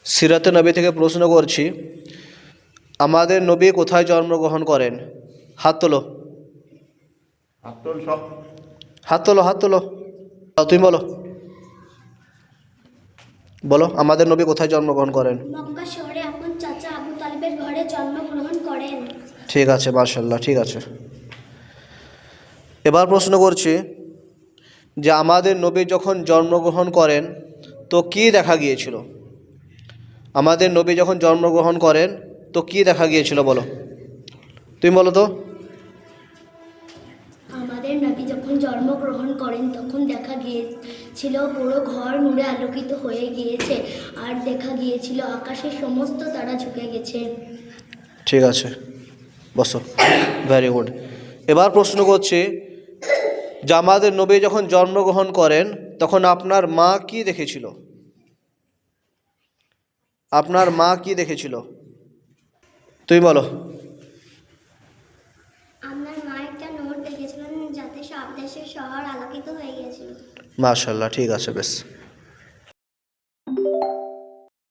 সিরাতে নবী থেকে প্রশ্ন করছি, আমাদের নবী কোথায় জন্মগ্রহণ করেন? হাত তোলো, হাত তোলো, হাত তোলো। তুমি বলো, বলো আমাদের নবী কোথায় জন্মগ্রহণ করেন? মক্কা শহরে আপন চাচা আবু তালিবের ঘরে জন্মগ্রহণ করেন। ঠিক আছে, মাশাআল্লাহ, ঠিক আছে। এবার প্রশ্ন করছি যে আমাদের নবী যখন জন্মগ্রহণ করেন তো কি দেখা গিয়েছিল? আমাদের নবী যখন জন্মগ্রহণ করেন তো কি দেখা গিয়েছিল বলো, তুমি বলো তো। আমাদের নবী যখন জন্মগ্রহণ করেন তখন দেখা গিয়েছিল পুরো ঘর নূরে আলোকিত হয়ে গিয়েছে, আর দেখা গিয়েছিল আকাশের সমস্ত তারা ঝুঁকে গেছে। ঠিক আছে, বসো, ভেরি গুড। এবার প্রশ্ন করছি যে আমাদের নবী যখন জন্মগ্রহণ করেন তখন আপনার মা কি দেখেছিল? আপনার মা কি দেখেছিল? তুমি বলো। আপনার মা একটা নূর দেখেছিলেন যাতে সব দেশের শহর আলোকিত হয়ে গিয়েছিল। মাশাআল্লাহ, ঠিক আছে, বেশ।